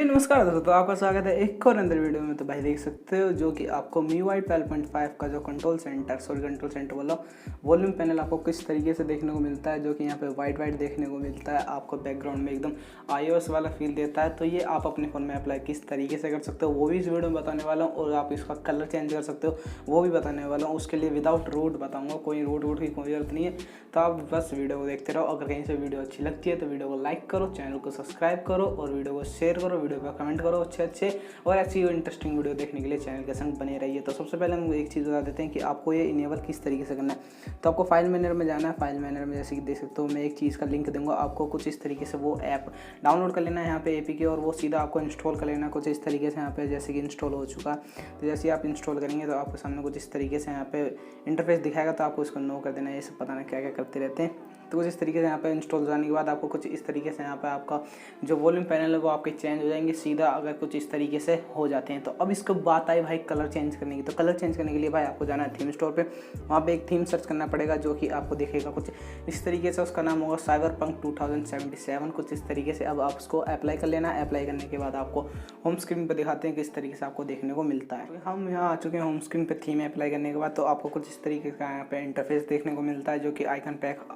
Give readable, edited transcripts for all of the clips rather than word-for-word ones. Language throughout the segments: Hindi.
नमस्कार दोस्तों, तो आपका स्वागत है एक और अंदर वीडियो में। तो भाई देख सकते हो जो कि आपको MIUI 12.5 का जो कंट्रोल सेंटर बोला वॉल्यूम पैनल आपको किस तरीके से देखने को मिलता है, जो कि यहाँ पे वाइट देखने को मिलता है। आपको बैकग्राउंड में एकदम iOS वाला फील देता है। तो ये आप अपने फ़ोन में अप्लाई किस तरीके से कर सकते हो वो भी इस वीडियो में बताने वाला हूँ, और आप इसका कलर चेंज कर सकते हो वो भी बताने वाला हूँ। उसके लिए विदाउट रूट बताऊँगा, कोई रूट की कोई जरूरत नहीं है। तो आप बस वीडियो को देखते रहो। अगर कहीं से वीडियो अच्छी लगती है तो वीडियो को लाइक करो, चैनल को सब्सक्राइब करो और वीडियो को शेयर करो, वीडियो पर कमेंट करो अच्छे और ऐसी इंटरेस्टिंग वीडियो देखने के लिए चैनल के संग बने रहिए। तो सबसे पहले हम एक चीज़ बता देते हैं कि आपको ये इनेबल किस तरीके से करना है। तो आपको फाइल मैनेजर में जाना है। फाइल मैनेजर में जैसे कि देख सकते हो, मैं एक चीज़ का लिंक दूंगा आपको। कुछ इस तरीके से वो ऐप डाउनलोड कर लेना है यहाँ पे APK, और वो सीधा आपको इंस्टॉल कर लेना कुछ इस तरीके से। यहाँ पे जैसे कि इंस्टॉल हो चुका, तो जैसे ही आप इंस्टॉल करेंगे तो आपके सामने कुछ इस तरीके से यहाँ पे इंटरफेस दिखाएगा। तो आपको इसको नो कर देना है। ये सब पता नहीं क्या क्या करते रहते हैं। तो कुछ इस तरीके से यहाँ पे इंस्टॉल जाने के बाद आपको कुछ इस तरीके से यहाँ पे आपका जो वॉल्यूम पैनल है वो आपके चेंज हो जाएंगे सीधा, अगर कुछ इस तरीके से हो जाते हैं। तो अब इसको बात आई भाई कलर चेंज करने की। तो कलर चेंज करने के लिए भाई आपको जाना है थीम स्टोर पे। वहाँ पे एक थीम सर्च करना पड़ेगा जो कि आपको दिखेगा कुछ इस तरीके से। उसका नाम होगा साइबरपंक 2077 कुछ इस तरीके से। अब आप उसको अप्लाई कर लेना। अप्लाई करने के बाद आपको होम स्क्रीन पर दिखाते हैं किस तरीके से आपको देखने को मिलता है। तो हम यहाँ आ चुके हैं होम स्क्रीन पर थीम अप्लाई करने के बाद। तो आपको कुछ इस तरीके का यहाँ पे इंटरफेस देखने को मिलता है, जो कि आइकन पैक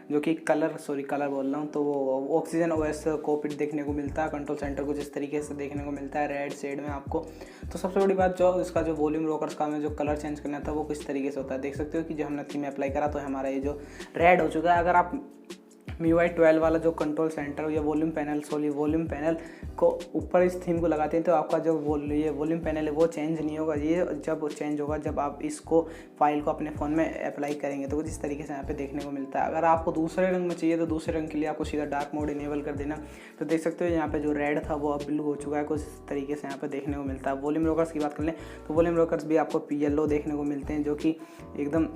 जो कि कलर बोल रहा हूँ। तो वो ऑक्सीजन OS कॉकपिट देखने को मिलता है। कंट्रोल सेंटर कुछ इस तरीके से देखने को मिलता है रेड शेड में आपको। तो सबसे बड़ी बात जो इसका जो वॉल्यूम रोकर्स का में जो कलर चेंज करना था वो किस तरीके से होता है। देख सकते हो कि जो हमने थीम अप्लाई करा तो हमारा ये जो रेड हो चुका है। अगर आप MIUI 12 वाला जो कंट्रोल सेंटर या वॉल्यूम पैनल को ऊपर इस थीम को लगाते हैं तो आपका जो ये वॉल्यूम पैनल है वो चेंज नहीं होगा। ये जब चेंज होगा जब आप इसको फाइल को अपने फ़ोन में अप्लाई करेंगे। तो कुछ इस तरीके से यहाँ पे देखने को मिलता है। अगर आपको दूसरे रंग में चाहिए तो दूसरे रंग के लिए आपको सीधा डार्क मोड इनेबल कर देना। तो देख सकते हो यहाँ पे जो रेड था वो अब ब्लू हो चुका है। कुछ इस तरीके से यहाँ पे देखने को मिलता है। वॉल्यूम रोकर्स की बात कर लें तो वॉल्यूम रोकर्स भी आपको येलो देखने को मिलते हैं, जो कि एकदम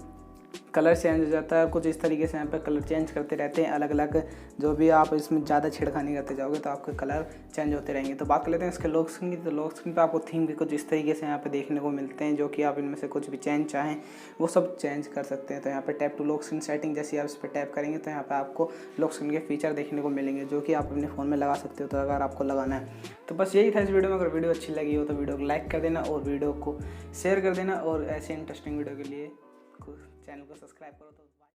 कलर चेंज हो जाता है। कुछ इस तरीके से यहाँ पे कलर चेंज करते रहते हैं अलग अलग। जो भी आप इसमें ज़्यादा छेड़खानी करते जाओगे तो आपके कलर चेंज होते रहेंगे। तो बात कर लेते हैं इसके लॉक स्क्रीन की। तो लॉक स्क्रीन पे आपको थीम भी कुछ इस तरीके से यहाँ पे देखने को मिलते हैं, जो कि आप इनमें से कुछ भी चेंज चाहें वो सब चेंज कर सकते हैं। तो यहाँ पे tap to lock screen setting, जैसे आप इस पर टैप करेंगे तो यहाँ पर आपको लॉक स्क्रीन के फीचर देखने को मिलेंगे, जो कि आप अपने फ़ोन में लगा सकते हो। तो अगर आपको लगाना है तो बस यही था इस वीडियो में। अगर वीडियो अच्छी लगी हो तो वीडियो को लाइक कर देना और वीडियो को शेयर कर देना, और ऐसे इंटरेस्टिंग वीडियो के लिए चैनल को सब्सक्राइब करो। तो